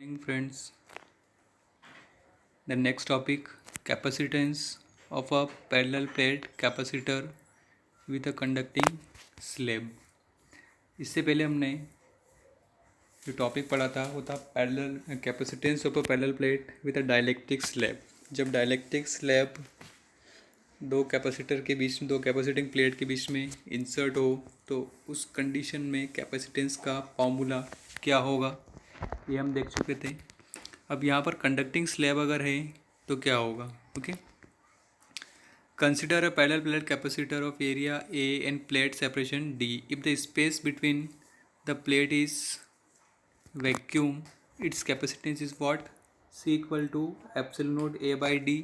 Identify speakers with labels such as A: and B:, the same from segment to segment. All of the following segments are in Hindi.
A: Morning friends, the next topic capacitance of a parallel plate capacitor with a conducting slab। इससे पहले हमने जो टॉपिक पढ़ा था वो था parallel capacitance of a parallel plate with a dielectric slab. जब डाइलेक्ट्रिक स्लैब दो कैपेसिटिंग प्लेट के बीच में इंसर्ट हो तो उस कंडीशन में कैपेसिटेंस का फॉर्मूला क्या होगा ये हम देख चुके थे। अब यहाँ पर कंडक्टिंग स्लैब अगर है तो क्या होगा। Okay, consider a parallel plate capacitor of area A and plate separation D. If the space between the plate is vacuum it's capacitance is what, C equal to epsilon naught A by D.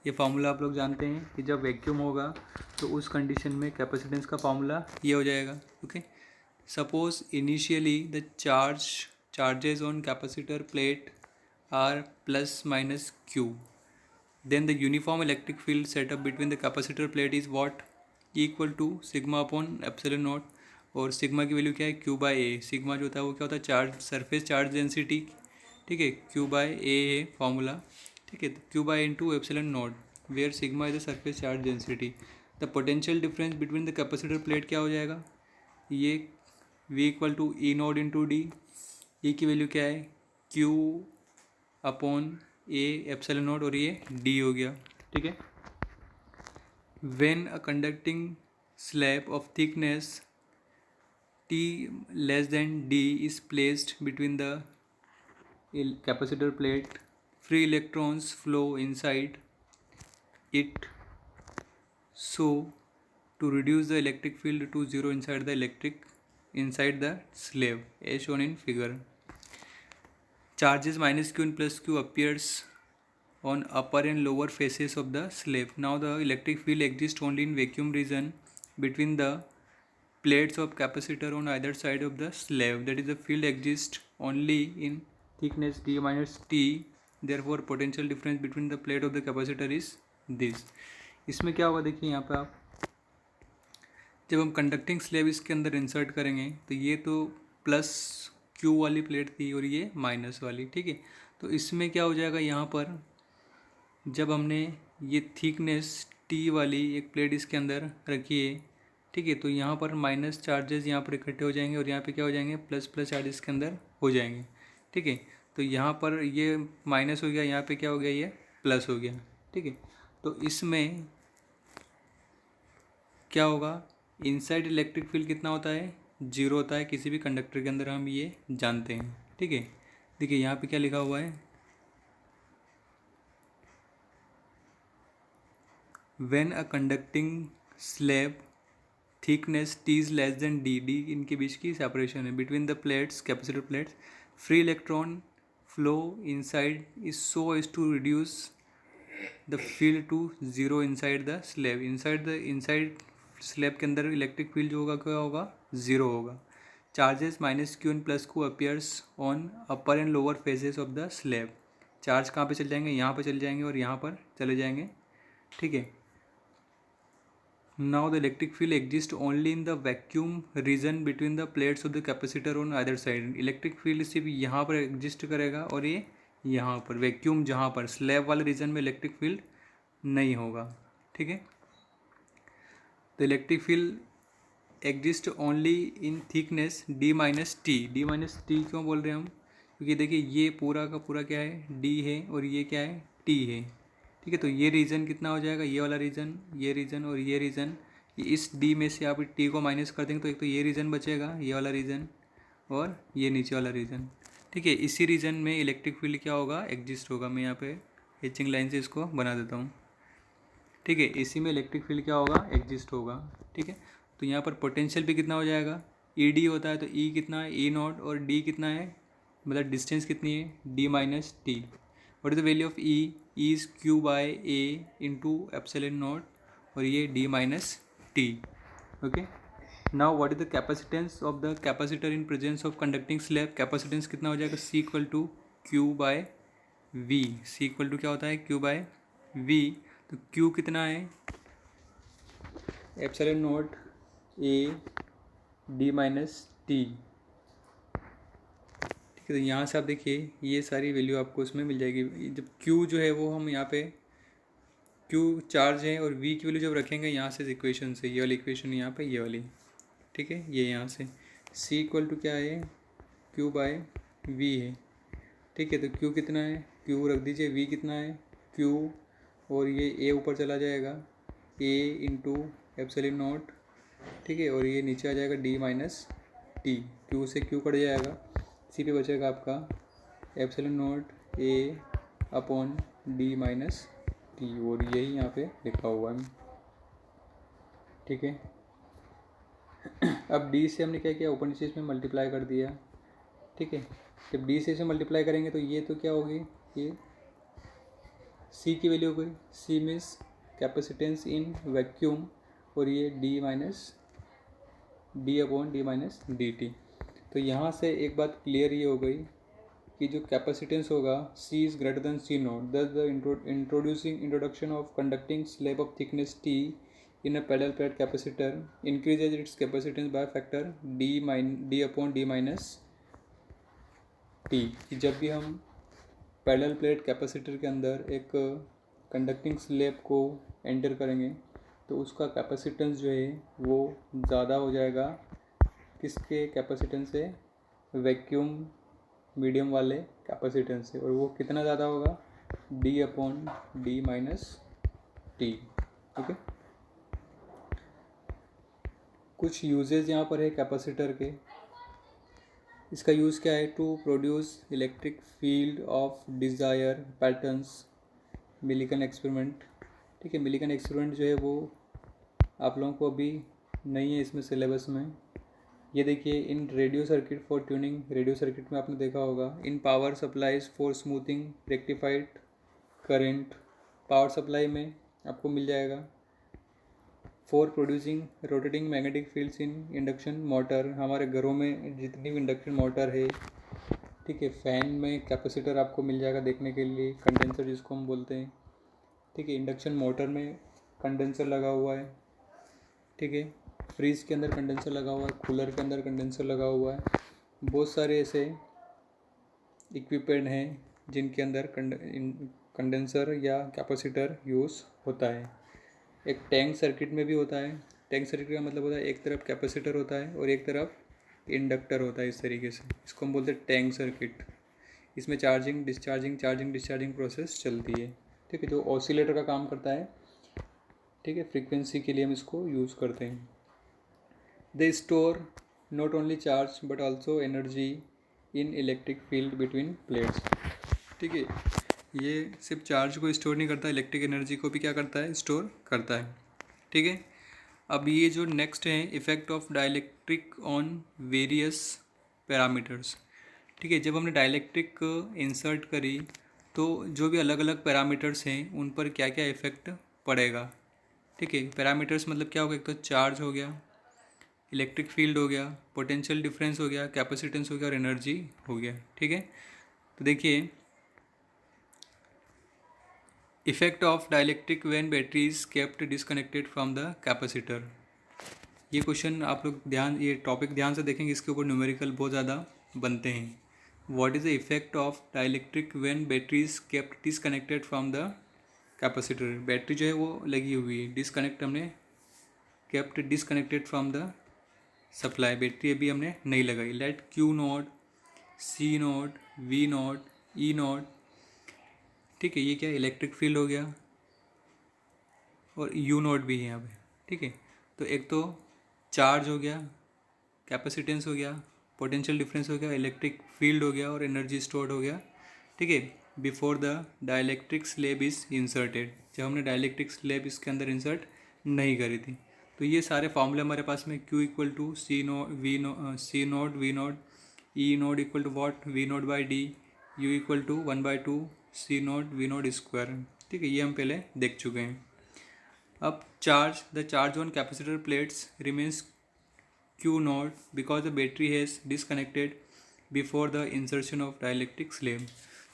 A: ये फार्मूला आप लोग जानते हैं कि जब वैक्यूम होगा तो उस कंडीशन में कैपेसिटेंस का फार्मूला ये हो जाएगा। Okay, suppose initially the charges on capacitor plate are plus minus q, then the uniform electric field set up between the capacitor plate is what, equal to sigma upon epsilon naught। और सिग्मा की वैल्यू क्या है, q बाय ए। सिग्मा जो होता है वो क्या होता है, चार्ज सरफेस चार्ज डेंसिटी। ठीक है, q बाय ए है फॉर्मूला। ठीक है, q by into epsilon naught where sigma is the surface charge density. The potential difference between the capacitor plate क्या हो जाएगा, ये v equal to E naught into D. E की वैल्यू क्या है, q upon A epsilon naught और ये डी हो गया। ठीक है, when a conducting slab of thickness T less than D is placed between the capacitor plate, free electrons flow inside it, so to reduce the electric field to zero inside the slab as shown in figure, charges minus q and plus q appears on upper and lower faces of the slab. Now the electric field exists only in vacuum region between the plates of capacitor on either side of the slab, that is the field exists only in thickness d minus t, therefore potential difference between the plate of the capacitor is this। इसमें क्या होगा देखिए, यहाँ पे आप जब हम कंडक्टिंग स्लैब इसके अंदर इंसर्ट करेंगे तो ये तो प्लस क्यू वाली प्लेट थी और ये माइनस वाली। ठीक है, तो इसमें क्या हो जाएगा, यहाँ पर जब हमने ये थिकनेस टी वाली एक प्लेट इसके अंदर रखी है, ठीक है, तो यहाँ पर माइनस चार्जेस यहाँ पर इकट्ठे हो जाएंगे और यहाँ पे क्या हो जाएंगे, प्लस प्लस चार्जेस के अंदर हो जाएंगे। ठीक है, तो यहाँ पर ये माइनस हो गया, यहाँ पे क्या हो गया, ये प्लस हो गया। ठीक है, तो इसमें क्या होगा, इनसाइड इलेक्ट्रिक फील्ड कितना होता है, जीरो होता है किसी भी कंडक्टर के अंदर, हम ये जानते हैं। ठीक है, देखिए यहाँ पे क्या लिखा हुआ है, when a conducting slab thickness T is less than D, D इनके बीच की सेपरेशन है between the plates capacitor plates, free electron flow inside is so as to reduce the field to zero inside the slab. Inside slab के अंदर इलेक्ट्रिक फील्ड जो होगा क्या होगा, ज़ीरो होगा। Charges minus Q and plus Q appears on upper and lower phases of the slab. Charge कहाँ पे चल जाएंगे, यहाँ पे चले जाएंगे और यहाँ पर चले जाएंगे। ठीक है, now the electric field exist only in the vacuum region between the plates of the capacitor on other side. Electric field सिर्फ यहाँ पर एग्जिस्ट करेगा और ये यहाँ पर वैक्यूम, जहाँ पर स्लैब वाले रीजन में इलेक्ट्रिक फील्ड नहीं होगा। ठीक है, तो electric field exist only in thickness D minus T. D minus T क्यों बोल रहे हैं हम, क्योंकि देखिए ये पूरा का पूरा क्या है, डी है और ये क्या है, टी है। ठीक है, तो ये रीजन कितना हो जाएगा, ये वाला रीजन, ये रीजन और ये रीजन, इस डी में से आप टी को माइनस कर देंगे तो एक तो ये रीजन बचेगा, ये वाला रीजन और ये नीचे वाला रीजन। ठीक है, इसी रीजन में इलेक्ट्रिक फील्ड क्या होगा, एग्जिस्ट होगा। मैं यहाँ पे हेचिंग लाइन से इसको बना देता हूँ। ठीक है, इसी में इलेक्ट्रिक फील्ड क्या होगा, एग्जिस्ट होगा। ठीक है, तो यहाँ पर पोटेंशियल भी कितना हो जाएगा, ई डी होता है तो ई कितना है, ई नॉट, और डी कितना है, मतलब डिस्टेंस कितनी है, D minus T. What is the value of E, is Q by A into epsilon naught और ये D minus T. Okay, now what is the capacitance of the capacitor in presence of conducting slab. Capacitance कितना हो जाएगा, C equal to Q by V. C equal to क्या होता है, क्यू बाय वी। तो क्यू कितना है, epsilon naught A D minus T. ठीक तो यहाँ से आप देखिए ये सारी वैल्यू आपको इसमें मिल जाएगी। जब Q जो है वो हम यहाँ पे Q चार्ज है और V की वैल्यू जब रखेंगे यहाँ से इक्वेशन से, ये वाली इक्वेशन यहाँ पे ये वाली, ठीक है, ये यहाँ से C इक्वल टू क्या है Q बाय V है, ठीक है। तो Q कितना है, Q रख दीजिए, V कितना है Q, और ये A ऊपर चला जाएगा A इंटू एप्सिलॉन नॉट, ठीक है, और ये नीचे आ जाएगा D माइनस टी, Q से Q कट जाएगा, सी पे बचेगा आपका epsilon not A upon D minus T, और यही यहाँ पे लिखा हुआ है, ठीक है। अब D से हमने क्या किया, ऊपर नीचे इसमें मल्टीप्लाई कर दिया, ठीक है। जब D से इसे मल्टीप्लाई करेंगे तो ये तो क्या होगी, ये C की वैल्यू हो गई, C means capacitance in vacuum, और ये D minus D upon D minus D T. तो यहाँ से एक बात क्लियर ये हो गई कि जो कैपेसिटेंस होगा C is greater than C naught, thus the introduction of conducting slab of thickness T in a parallel plate capacitor increases its capacitance by factor d upon d minus t। कि जब भी हम पैरेलल प्लेट कैपेसिटर के अंदर एक कंडक्टिंग स्लैब को एंटर करेंगे तो उसका कैपेसिटेंस जो है वो ज़्यादा हो जाएगा किसके कैपेसिटेंस से, वैक्यूम मीडियम वाले कैपेसिटेंस से, और वो कितना ज़्यादा होगा, d upon D minus T, ठीक है। कुछ यूजेज यहाँ पर है कैपेसिटर के। इसका यूज़ क्या है, to produce electric field of desire patterns, Millikan experiment, ठीक है। मिलिकन एक्सपेरिमेंट जो है वो आप लोगों को अभी नहीं है इसमें सिलेबस में। ये देखिए, in radio circuit for tuning, radio circuit में आपने देखा होगा, in power supplies for smoothing rectified current, power supply में आपको मिल जाएगा। For producing rotating magnetic fields in induction motor, हमारे घरों में जितनी भी इंडक्शन मोटर है, ठीक है। फैन में कैपेसिटर आपको मिल जाएगा देखने के लिए, कंडेंसर जिसको हम बोलते हैं, ठीक है। इंडक्शन मोटर में कंडेंसर लगा हुआ है, ठीक है। फ्रिज के अंदर कंडेंसर लगा हुआ है, कूलर के अंदर कंडेंसर लगा हुआ है। बहुत सारे ऐसे इक्विपमेंट हैं जिनके अंदर कंडेंसर या कैपेसिटर यूज़ होता है। एक टैंक सर्किट में भी होता है। टैंक सर्किट का मतलब होता है एक तरफ कैपेसिटर होता है और एक तरफ इंडक्टर होता है, इस तरीके से, इसको हम बोलते हैं टैंक सर्किट। इसमें चार्जिंग डिस्चार्जिंग प्रोसेस चलती है, ठीक है, जो ऑसिलेटर का काम करता है, ठीक है। फ्रीक्वेंसी के लिए हम इसको यूज़ करते हैं। They store not only charge but also energy in electric field between plates, ठीक है। ये सिर्फ चार्ज को स्टोर नहीं करता, इलेक्ट्रिक एनर्जी को भी क्या करता है, स्टोर करता है, ठीक है। अब ये जो नेक्स्ट है, effect of dielectric on various parameters, ठीक है। जब हमने डाइलेक्ट्रिक इंसर्ट करी तो जो भी अलग अलग पैरामीटर्स हैं उन पर क्या क्या इफ़ेक्ट पड़ेगा, ठीक है। पैरामीटर्स मतलब क्या होगा, एक तो चार्ज हो गया, इलेक्ट्रिक फील्ड हो गया, पोटेंशियल डिफरेंस हो गया, कैपेसिटेंस हो गया और एनर्जी हो गया, ठीक है। तो देखिए, effect of dielectric when battery is kept disconnected from the capacitor. ये क्वेश्चन आप लोग ये टॉपिक ध्यान से देखेंगे, इसके ऊपर न्यूमेरिकल बहुत ज़्यादा बनते हैं। What is the effect of dielectric when battery is kept disconnected from the capacitor. Battery जो है वो लगी हुई है, डिसकनेक्ट हमने kept disconnected from the supply, battery अभी हमने नहीं लगाई। Let Q naught, C naught, V naught, E naught, ठीक है। ये क्या इलेक्ट्रिक फील्ड हो गया और U नॉट भी है यहाँ पे, ठीक है। तो एक तो चार्ज हो गया, कैपेसिटेंस हो गया, पोटेंशियल डिफरेंस हो गया, इलेक्ट्रिक फील्ड हो गया और एनर्जी स्टोर्ड हो गया, ठीक है। Before the dielectric slab is inserted, जब हमने डाइलेक्ट्रिक स्लैब इसके अंदर इंसर्ट नहीं करी थी। तो ये सारे फॉर्मूले हमारे पास में, Q equal to C naught V naught, E naught equal to what, V naught by D, U equal to 1/2 C naught V naught square, ठीक है। ये हम पहले देख चुके हैं। अब the charge on capacitor plates remains Q naught because the battery has disconnected before the insertion of dielectric slab.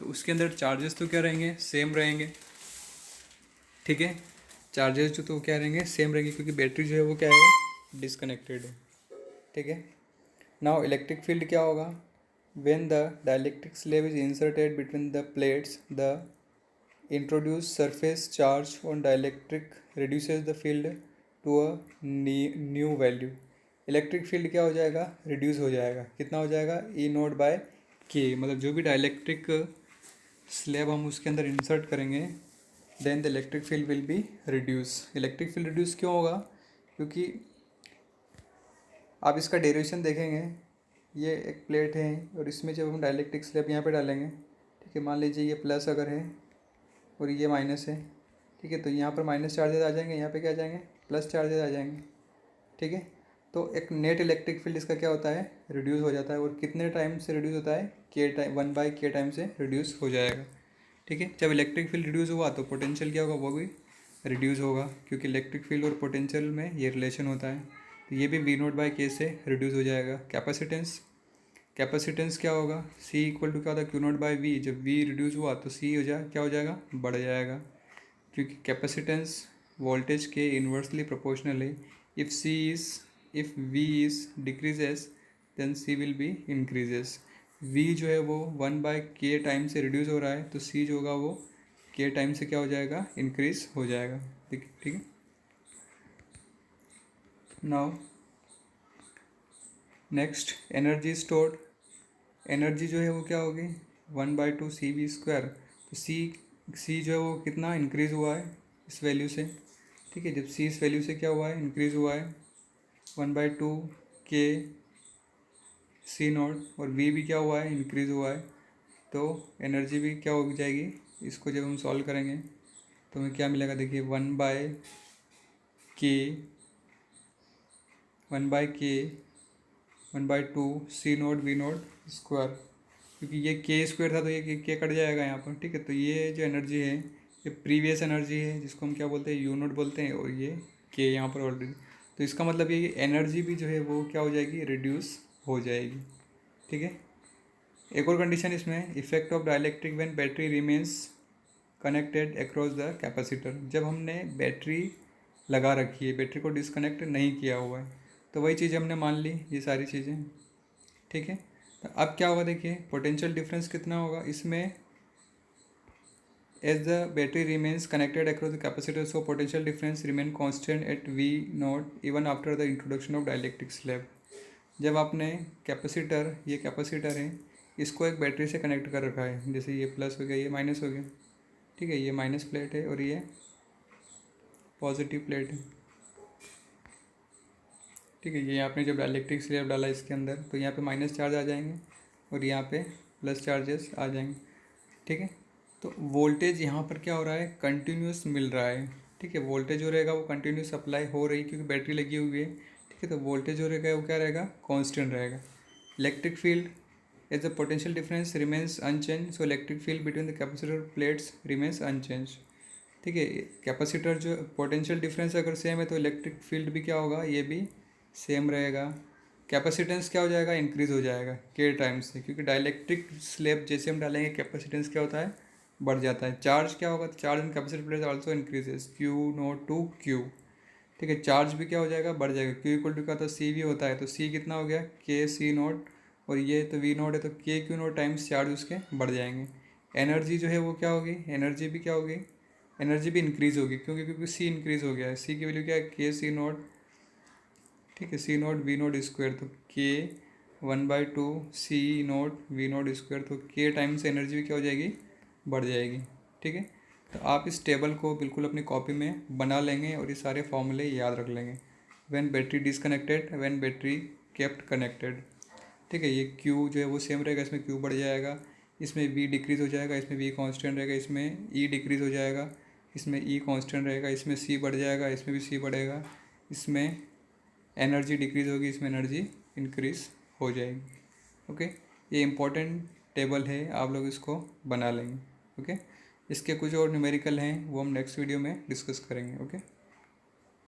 A: तो उसके अंदर चार्जेस तो क्या रहेंगे, सेम रहेंगे, ठीक है। चार्जेस जो तो क्या रहेंगे, सेम रहेंगे, क्योंकि बैटरी जो है वो क्या है, डिसकनेक्टेड है, ठीक है। नाउ इलेक्ट्रिक फील्ड क्या होगा, When the dielectric slab is inserted between the plates, the introduced surface charge on dielectric reduces the field to a new value. Electric field क्या हो जाएगा, रिड्यूस हो जाएगा. कितना हो जाएगा, ई नोट बाय के. मतलब जो भी डाइलेक्ट्रिक स्लैब हम उसके अंदर इंसर्ट करेंगे, then the electric field will be reduce. Electric field reduce क्यों होगा, क्योंकि आप इसका डेरिवेशन देखेंगे. ये एक प्लेट है और इसमें जब हम डाइलेक्ट्रिक स्लैब यहाँ पे डालेंगे, ठीक है, मान लीजिए ये प्लस अगर है और ये माइनस है, ठीक है, तो यहाँ पर माइनस चार्जेस आ जाएंगे, यहाँ पे क्या आ जाएंगे, प्लस चार्जेस आ जाएंगे. ठीक है, तो एक नेट इलेक्ट्रिक फील्ड इसका क्या होता है, रिड्यूस हो जाता है. और कितने टाइम से रिड्यूस होता है, के टाइम, 1/k टाइम से रिड्यूस हो जाएगा. ठीक है, जब इलेक्ट्रिक फील्ड रिड्यूस हुआ तो पोटेंशियल क्या होगा, वो भी रिड्यूस होगा, क्योंकि इलेक्ट्रिक फील्ड और पोटेंशियल में ये रिलेशन होता है. तो ये भी V0/k से रिड्यूस हो जाएगा. कैपेसिटेंस क्या होगा, C इक्वल टू क्या होता है, Q0/V. जब V रिड्यूस हुआ तो C क्या हो जाएगा, बढ़ जाएगा, क्योंकि कैपेसिटेंस वोल्टेज के इन्वर्सली प्रोपोर्शनल है. If V is decreases then C will be increases. V जो है वो 1/k टाइम से रिड्यूस हो रहा है, तो C जो होगा वो k टाइम से क्या हो जाएगा, इंक्रीज हो जाएगा. ठीक है. Now next, energy stored. Energy जो है वो क्या होगी, 1/2 CV². तो C जो है वो कितना इंक्रीज़ हुआ है इस वैल्यू से. ठीक है, जब C इस वैल्यू से क्या हुआ है, इंक्रीज़ हुआ है, 1/2 k C0. और V भी क्या हुआ है, इंक्रीज़ हुआ है, तो एनर्जी भी क्या हो जाएगी. इसको जब हम सॉल्व करेंगे तो हमें क्या मिलेगा, देखिए 1/2 C0 V0². क्योंकि ये k² था तो ये k कट जाएगा यहाँ पर. ठीक है, तो ये जो एनर्जी है ये प्रीवियस एनर्जी है, जिसको हम क्या बोलते हैं, U0 बोलते हैं, और ये k यहाँ पर ऑलरेडी. तो इसका मतलब ये एनर्जी भी जो है वो क्या हो जाएगी, रिड्यूस हो जाएगी. ठीक है. एक और कंडीशन इसमें, effect of dielectric when battery remains connected across the capacitor. जब हमने बैटरी लगा रखी है, बैटरी को डिसकनेक्ट नहीं किया हुआ है, तो वही चीज़ हमने मान ली, ये सारी चीज़ें. ठीक है, तो अब क्या होगा, देखिए पोटेंशियल डिफरेंस कितना होगा इसमें. As the battery remains connected across the capacitor, so potential difference remain constant at V0 even after the introduction of dielectric slab. जब आपने कैपेसिटर, ये कैपेसिटर है, इसको एक बैटरी से कनेक्ट कर रखा है, जैसे ये प्लस हो गया, ये माइनस हो गया. ठीक है, ये माइनस प्लेट है और ये पॉजिटिव प्लेट है. ठीक है, ये आपने जब इलेक्ट्रिक स्लैब डाला इसके अंदर, तो यहाँ पे माइनस चार्ज आ जाएंगे और यहाँ पे प्लस चार्जेस आ जाएंगे. ठीक है, तो वोल्टेज यहाँ पर क्या हो रहा है, कंटिन्यूस मिल रहा है. ठीक है, वोल्टेज जो रहेगा वो कंटिन्यूस अप्लाई हो रही है, क्योंकि बैटरी लगी हुई है. ठीक है, तो वोल्टेज जो रहेगा वो क्या रहेगा, कांस्टेंट रहेगा. Electric field as the potential difference remains unchange, so electric field between the capacitor plates remains unchange. ठीक है, कैपेसिटर जो पोटेंशियल डिफरेंस अगर सेम है तो इलेक्ट्रिक फील्ड भी क्या होगा, ये भी सेम रहेगा. कैपेसिटेंस क्या हो जाएगा, इंक्रीज़ हो जाएगा के टाइम से, क्योंकि डाइलेक्ट्रिक स्लैब जैसे हम डालेंगे कैपेसिटेंस क्या होता है, बढ़ जाता है. चार्ज क्या होगा, charge in capacitor plate also increases, Q0 to Q. ठीक है, चार्ज भी क्या हो जाएगा, बढ़ जाएगा. Q इक्वल टू क्या होता है, C भी होता है, तो C कितना हो गया, KC0. और ये तो V0 है, तो KQ0 टाइम्स चार्ज उसके बढ़ जाएंगे. एनर्जी जो है वो क्या होगी, एनर्जी भी क्या होगी, एनर्जी भी इंक्रीज़ होगी, क्योंकि C इंक्रीज़ हो गया है. C की वैल्यू क्या है, KC0. ठीक है, C0 V0². तो K 1/2 C0 V0². तो K टाइम्स एनर्जी भी क्या हो जाएगी, बढ़ जाएगी. ठीक है, तो आप इस टेबल को बिल्कुल अपनी कॉपी में बना लेंगे और ये सारे फॉर्मूले याद रख लेंगे. When battery disconnected, when battery kept connected. ठीक है, ये Q जो है वो सेम रहेगा, इसमें Q बढ़ जाएगा, इसमें V डिक्रीज़ हो जाएगा, इसमें V कांस्टेंट रहेगा, इसमें E डिक्रीज़ हो जाएगा, इसमें E कांस्टेंट रहेगा, इसमें C बढ़ जाएगा, इसमें भी C बढ़ेगा, इसमें एनर्जी डिक्रीज़ होगी, इसमें एनर्जी इंक्रीज़ हो जाएगी. ओके, ये इम्पोर्टेंट टेबल है, आप लोग इसको बना लेंगे. ओके, इसके कुछ और न्यूमेरिकल हैं वो हम नेक्स्ट वीडियो में डिस्कस करेंगे. ओके.